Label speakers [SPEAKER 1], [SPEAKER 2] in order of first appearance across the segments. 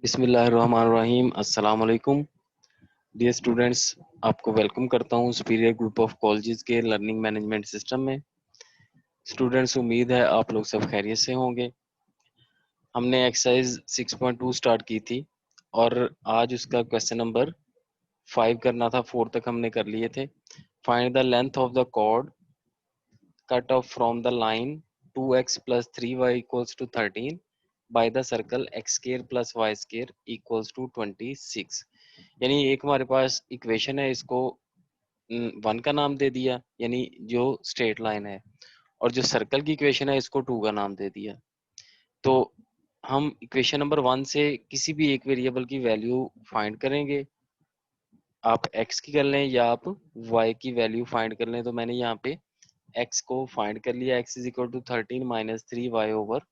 [SPEAKER 1] बिस्मिल्लाहिर्रहमानिर्रहीम। अस्सलाम वालेकुम डियर स्टूडेंट्स, आपको वेलकम करता हूँ सुपीरियर ग्रुप ऑफ कॉलेजेस के लर्निंग मैनेजमेंट सिस्टम में। स्टूडेंट्स, उम्मीद है आप लोग सब खैरियत से होंगे। हमने एक्सरसाइज 6.2 स्टार्ट की थी और आज उसका क्वेश्चन नंबर 5 करना था। 4 तक हमने कर लिए थे। Find the length of the chord cut off from the line 2x plus 3y equals to 13 by the circle x square plus y square equals to 26। यानी एक हमारे पास इक्वेशन है, इसको 1 का नाम दे दिया यानी जो स्ट्रेट लाइन है, और जो सर्कल की इक्वेशन है इसको 2 का नाम दे दिया। तो हम इक्वेशन नंबर 1 से किसी भी एक वेरिएबल की वैल्यू फाइंड करेंगे। आप x की कर लें या आप y की वैल्यू फाइंड कर लें। तो मैंने यहाँ पे x को फाइंड कर लिया। x is equal to 13 minus 3y over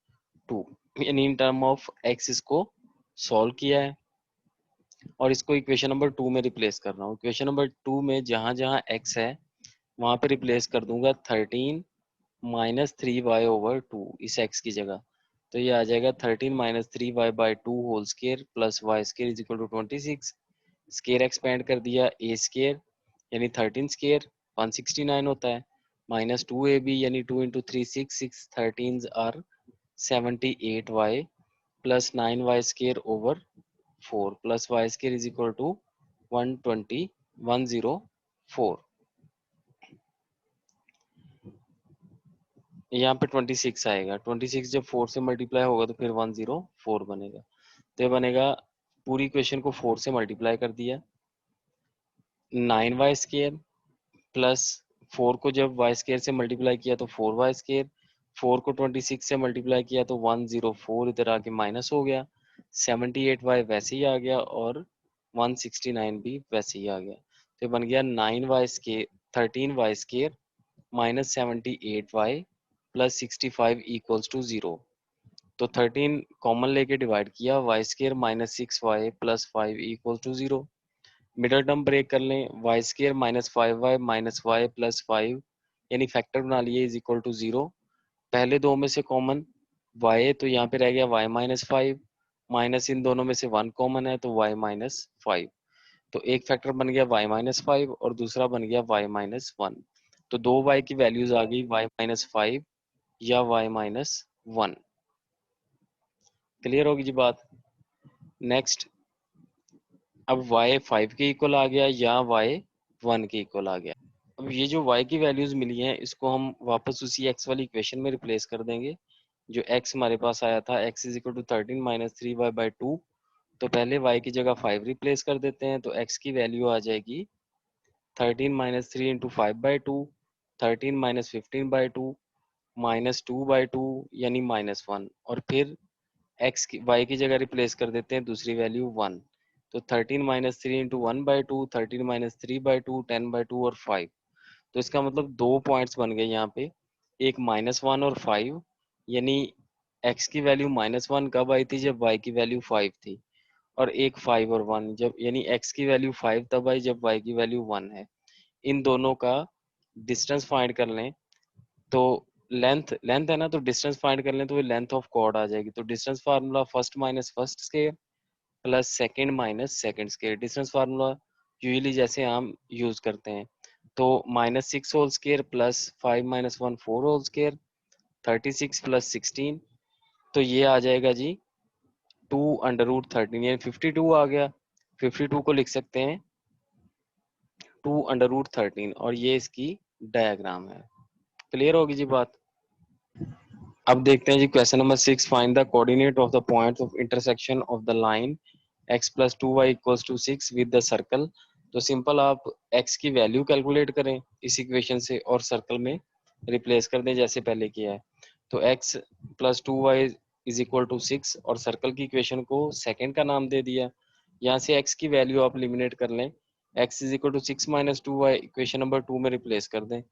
[SPEAKER 1] 2, यानी इन टर्म ऑफ x इसको सॉल्व किया है और इसको इक्वेशन नंबर 2 में रिप्लेस कर रहा हूँ। इक्वेशन नंबर 2 में जहां जहां x है वहां पे रिप्लेस कर दूंगा 13 माइनस 3y ओवर 2 इस x की जगह। तो ये आ जाएगा 13 minus 3y by 2 whole square plus Y square is equal to 26। Square expand कर दिया, a स्केयर यानी 13 स्केयर 169 होता है, माइनस 2ab यानी 2 into 3 6 13 are 78y plus 9y square over 4 plus y square is equal to 104। यहाँ पे 26 आएगा। 26 जब 4 से मल्टीप्लाई होगा तो फिर 104 बनेगा। तो ये बनेगा, पूरी इक्वेशन को 4 से मल्टीप्लाई कर दिया, 9y स्केयर प्लस 4 को जब y स्केयर से मल्टीप्लाई किया तो 4y स्केयर, 4 को 26 से मल्टीप्लाई किया तो 104 इधर आके माइनस हो गया, 78y वैसे ही आ गया और 169 भी वैसे ही आ गया। तो बन गया 9y square 13y square minus 78y plus 65 equals to 0। तो 13 कॉमन लेके डिवाइड किया, y square minus 6y plus 5 equal to 0। Middle term break कर लें, Y square minus 5y minus Y plus 5 यानी फैक्टर बना लिए इज इक्वल टू 0। पहले दो में से कॉमन y, तो यहाँ पे रह गया y माइनस 5 माइनस इन दोनों में से 1 कॉमन है तो y माइनस 5। तो एक फैक्टर बन गया y माइनस 5 और दूसरा बन गया y माइनस 1। तो दो y की वैल्यूज आ गई y माइनस 5 या y माइनस 1। क्लियर होगी जी बात। नेक्स्ट, अब y 5 के इक्वल आ गया या y 1 के इक्वल आ गया। अब ये जो y की वैल्यूज मिली हैं इसको हम वापस उसी x वाली इक्वेशन में रिप्लेस कर देंगे। जो x हमारे पास आया था, x is equal to 13 minus 3y by 2, तो पहले y की जगह 5 रिप्लेस कर देते हैं। तो x की वैल्यू आ जाएगी 13 minus 3 into 5 by 2, 13 minus 15 by 2 minus 2 by 2 यानी माइनस 1, और फिर x की y की जगह रिप्लेस कर देते हैं दूसरी वैल्यू 1। तो 13 minus 3 into 1 by 2, 13 minus 3 by 2, 10 by 2 और 5। तो इसका मतलब दो पॉइंट्स बन गए यहाँ पे, एक -1 और 5, यानी x की वैल्यू -1 कब आई थी, जब y की वैल्यू 5 थी, और एक 5 और 1 जब, यानी x की वैल्यू 5 तब आई जब y की वैल्यू 1 है। इन दोनों का डिस्टेंस फाइंड कर लें। तो लेंथ लेंथ है ना, तो डिस्टेंस फाइंड कर लें तो वो लेंथ ऑफ कॉर्ड आ जाएगी। तो distance formula first minus first square plus second minus second square. Distance formula usually जैसे हम यूज करते हैं, तो -6 whole square plus 5 minus 1 4 whole square 36 plus 16। तो ये आ जाएगा जी 2√13 यानी 52 आ गया। 52 को लिख सकते हैं 2√13 और ये इसकी डायग्राम है। क्लियर होगी जी बात। अब देखते हैं जी question number 6। Find the coordinate of the points of intersection of the line x plus 2y equals to 6 with the circle. तो सिंपल आप x की वैल्यू कैलकुलेट करें इस इक्वेशन से और सर्कल में रिप्लेस कर दें जैसे पहले किया है। तो x plus 2y is equal to 6 और सर्कल की इक्वेशन को सेकंड का नाम दे दिया। यहाँ से x की वैल्यू आप एलिमिनेट कर लें, x is equal to 6 minus 2y equation number 2 में रिप्लेस कर दें।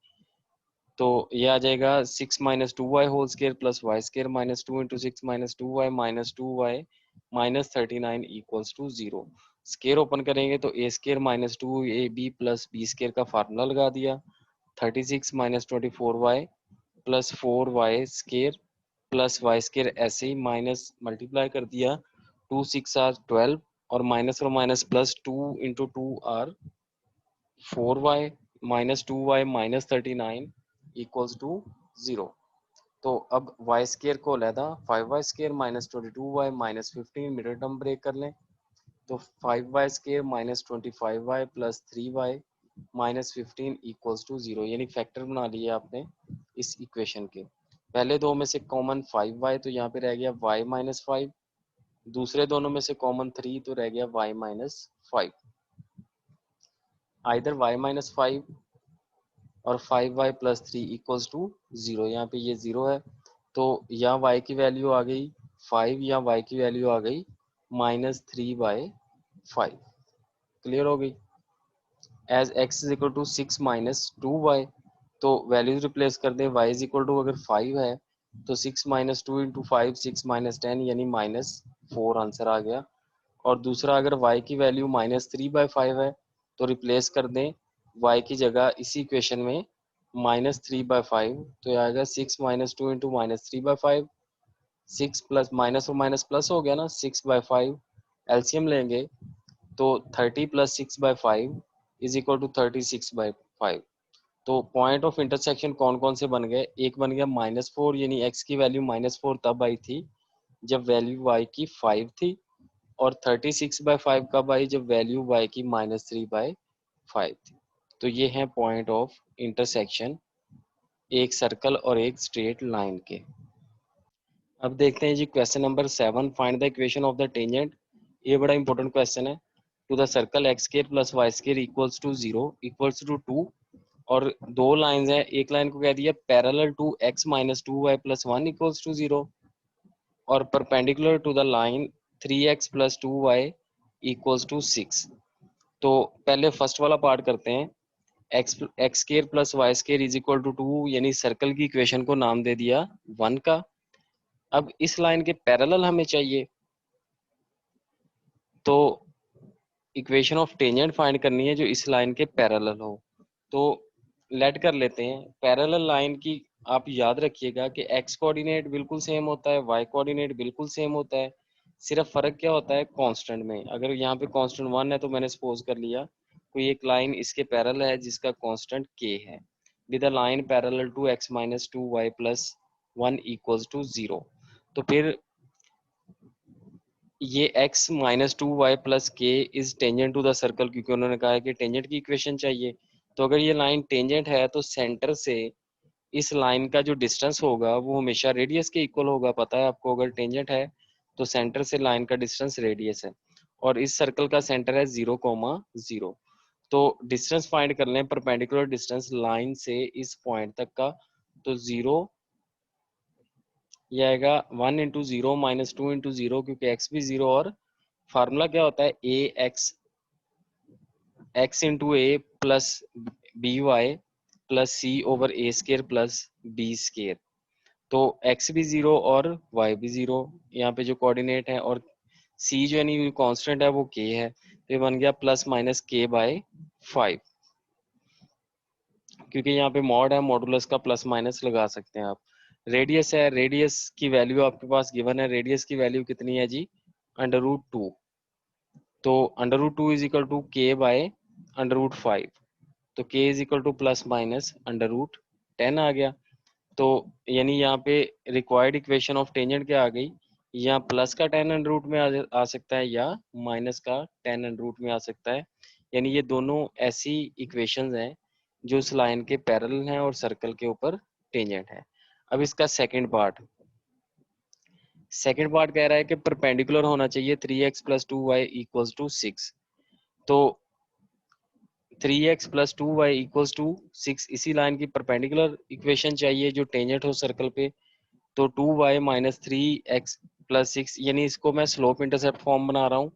[SPEAKER 1] तो ये आ जाएगा 6 minus 2y whole square plus Y square minus 2 into 6 minus 2y minus 2y minus 39 equals to 0। Square open करेंगे तो a square minus 2ab plus b square का फार्मूला लगा दिया। 36 minus 24y plus 4y square plus Y square ऐसे ही minus multiply कर दिया 2 6 are 12 और minus plus 2 into 2 are 4y minus 2y minus 39 equals to 0। तो अब वाई स्केयर को अलहदा 5y square minus 22y minus 15 middle term break कर लें, तो 5y square minus 25y plus 3y minus 15 equals to 0, यानी फैक्टर बना लिए आपने इस इक्वेशन के। पहले दो में से कॉमन 5y, तो यहाँ पे रह गया y माइनस 5, दूसरे दोनों में से कॉमन 3, तो रह गया y minus 5। Either y minus 5 और 5y प्लस 3 इक्वल्स टू 0, यहाँ पे ये 0 है, तो यहाँ y की वैल्यू आ गई 5 या y की वैल्यू आ गई माइनस 3/5। क्लियर हो गई। As x is equal to 6 minus 2y, तो वैल्यूज रिप्लेस कर दें। y इज इक्वल टू अगर 5 है तो 6 माइनस 2 इंटू 5 6 माइनस 10 यानी माइनस 4 आंसर आ गया। और दूसरा अगर y की वैल्यू माइनस 3/5 है तो रिप्लेस कर दें y की जगह इसी इक्वेशन में माइनस 3/5, तो आएगा 6 minus 2 into minus 3/5, 6 plus minus और माइनस प्लस हो गया ना, 6/5 एलसीएम लेंगे तो 30 प्लस 6/5 इज इक्वल टू 36/5। तो पॉइंट ऑफ इंटरसेक्शन कौन कौन से बन गए, एक बन गया -4, यानी x की वैल्यू -4 तब आई थी जब वैल्यू y की 5 थी, और 36/5 कब आई जब वैल्यू y की -3/5 थी। तो ये है पॉइंट ऑफ इंटरसेक्शन एक सर्कल और एक स्ट्रेट लाइन के। अब देखते हैं जी question number 7, find the equation of the tangent. ये बड़ा इंपॉर्टेंट क्वेश्चन है। To the circle x square plus Y square equals to 0 equals to 2, और दो लाइंस हैं, एक लाइन को कह दिया parallel to x minus 2y plus 1 equals to 0, और perpendicular to the line 3x plus 2y equals to 6। तो पहले फर्स्ट वाला पार्ट करते हैं। X square plus Y square is equal to 2, यानी सर्कल की इक्वेशन को नाम दे दिया 1 का। अब इस लाइन के पैरेलल हमें चाहिए, तो इक्वेशन ऑफ टेंजेंट फाइंड करनी है जो इस लाइन के पैरेलल हो। तो लेट कर लेते हैं पैरेलल लाइन की। आप याद रखिएगा कि एक्स कोऑर्डिनेट बिल्कुल सेम होता है, वाई कोऑर्डिनेट बिल्कुल सेम होता है, सिर्फ फर्क क्या होता है कांस्टेंट में। अगर यहाँ पे कांस्टेंट 1 है तो मैंने सपोज कर लिया कोई एक लाइन इसके पैरेलल है जिसका कांस्टेंट k है, with a line parallel to x minus 2y plus 1 equals to 0। तो फिर ये x minus 2y plus K is tangent to the circle, क्योंकि उन्होंने कहा है कि टेंजेंट की इक्वेशन चाहिए। तो अगर ये लाइन टेंजेंट है तो सेंटर से इस लाइन का जो डिस्टेंस होगा वो हमेशा रेडियस के इक्वल होगा। पता है आपको, अगर टेंजेंट है तो सेंटर से लाइन का डिस्टेंस रेडियस है, और इस सर्कल का सेंटर है 0,0। तो डिस्टेंस फाइंड कर लें, परपेंडिकुलर डिस्टेंस लाइन से इस पॉइंट तक का, तो 0 ये आएगा 1 इंटू 0 माइनस 2 इंटू 0, क्योंकि x भी 0, और फार्मूला क्या होता है ए एक्स इंटू ए प्लस बी वाई प्लस सी ओवर ए स्केयर प्लस बी स्केयर। तो x भी 0 और y भी 0 यहाँ पे जो कोऑर्डिनेट है, और c जो यानी कांस्टेंट है वो k है, तो ये बन गया प्लस माइनस k/5, क्योंकि यहाँ पे मॉड है, मॉडुलस का प्लस माइनस लगा सकते हैं आप। रेडियस है, रेडियस की वैल्यू आपके पास गिवन है, रेडियस की वैल्यू कितनी है जी √2, तो √2 इज इक्वल टू k/√5, तो k is equal two plus minus √10 आ गया। तो यानी यहाँ पे रिक्वायर्ड इक्वेशन ऑफ टेंजेंट क्या आ गई, यहाँ प्लस का 10 में आ सकता है या माइनस का 10 में आ सकता है, यानी ये दोनों ऐसी इक्वेशंस हैं जो इस लाइन के पैरेलल हैं और सर्कल के ऊपर टेंजेंट है। अब इसका सेकंड पार्ट कह रहा है कि परपेंडिकुलर होना चाहिए 3x plus 2y equals to 6। तो 3x plus 2y equals to 6 इसी लाइन की परपेंडिकुलर इक्वेशन चाहिए जो टेंजेंट हो सर्कल पे। तो 2y माइनस 3x प्लस 6, यानी इसको मैं स्लोप इंटरसेप्ट फॉर्म बना रहा हूँ।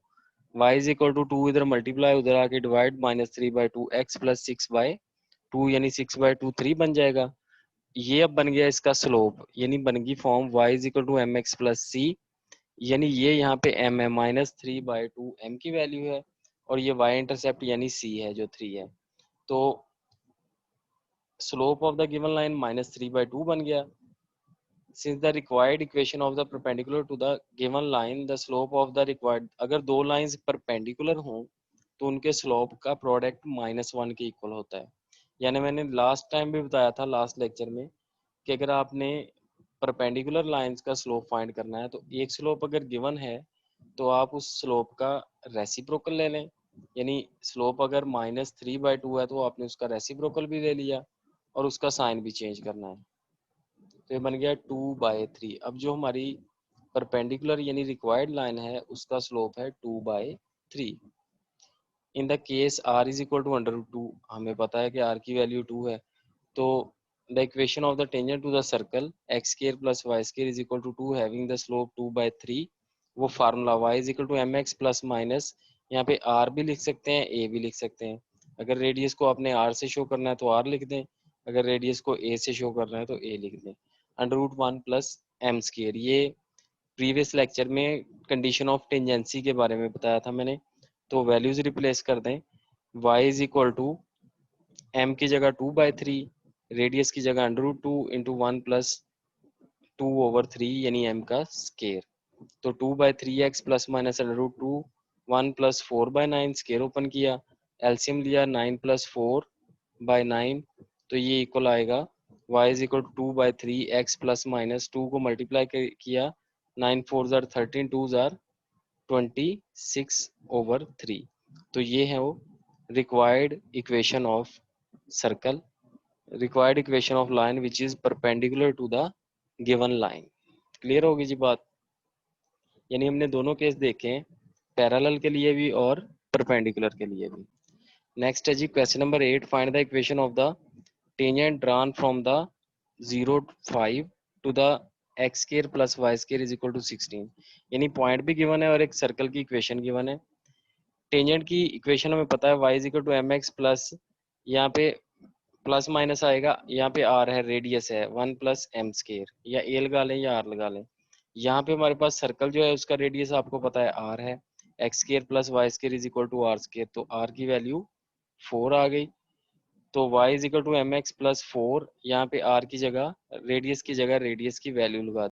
[SPEAKER 1] y इज इक्वल टू 2 इधर मल्टीप्लाई उधर आके डिवाइड माइनस 3/2 x प्लस 6/2, यानी 6/2 3 बन जाएगा। ये अब बन गया इसका स्लोप, यानी बन गई form y is equal to mx plus c, यानी ये यहाँ पे m है, -3/2 m की वैल्यू है, और ये y इंटरसेप्ट यानी c है जो 3 है। तो slope of the given line -3/2 बन गया। since the required equation of the perpendicular to the given line the slope of the required, अगर दो लाइंस परपेंडिकुलर हों तो उनके स्लोप का प्रोडक्ट -1 के इक्वल होता है। यानी मैंने लास्ट टाइम भी बताया था लास्ट लेक्चर में कि अगर आपने परपेंडिकुलर लाइंस का स्लोप फाइंड करना है तो एक स्लोप अगर गिवन है तो आप उस स्लोप का रेसिप्रोकल ले लें, यानी स्लोप अगर -3/2 है तो आपने उसका रेसिप्रोकल भी ले लिया और उसका साइन भी चेंज करना है, तो ये बन गया 2/3। अब जो हमारी परपेंडिकुलर यानी रिक्वायर्ड लाइन है उसका स्लोप है 2/3। In the case r is equal to √2, हमें पता है कि r की वैल्यू 2 है, तो the equation of the tangent to the circle x square plus y square is equal to 2 having the slope 2/3, वो formula y is equal to mx plus minus, यहाँ पे r भी लिख सकते हैं a भी लिख सकते हैं। अगर रेडियस को आपने r से शो करना है तो r लिख दें, अगर रेडियस को a से शो करना है तो a लिख दें। √1 प्लस m स्क्वायर, ये प्रीवियस लेक्चर में कंडीशन ऑफ टेंजेंसी के बारे में बताया था मैंने, तो वैल्यूज रिप्लेस कर दें। y is equal to m की जगह 2/3, रेडियस की जगह √2 इंटू 1 प्लस 2/3 यानी m का स्केयर, तो 2/3x plus minus √2 1 plus 4/9 square open किया, एलसीएम लिया 9 प्लस 4/9, तो ये इक्वल आएगा y is equal to 2/3x plus minus 2 को मल्टीप्लाई किया, 9 4 जार 13 2 जार 26/3, तो ये है वो required equation of circle, required equation of line which is perpendicular to the given line. Clear होगी जी बात? यानी हमने दोनों केस देखे हैं, पैरेलल के लिए भी और परपेंडिकुलर के लिए भी। नेक्स्ट है जी question number 8, find the equation of the tangent drawn from the 0 5 to the x square plus y square is equal to 16, यानी पॉइंट भी गिवन है और एक सर्कल की इक्वेशन गिवन है। टेंजेंट की इक्वेशन हमें पता है y is equal to mx plus, यहाँ पे प्लस माइनस आएगा, यहाँ पे r है, रेडियस है 1 प्लस m स्क्वायर, या a लगा लें या r लगा लें। यहाँ पे हमारे पास सर्कल जो है उसका रेडियस आपको पता है r है, x square plus y square is equal to r square, तो r की वैल्यू 4 आ गई, तो y is equal to mx plus 4, यहाँ पे r की जगह रेडियस की जगह रेडियस की वैल्यू लगा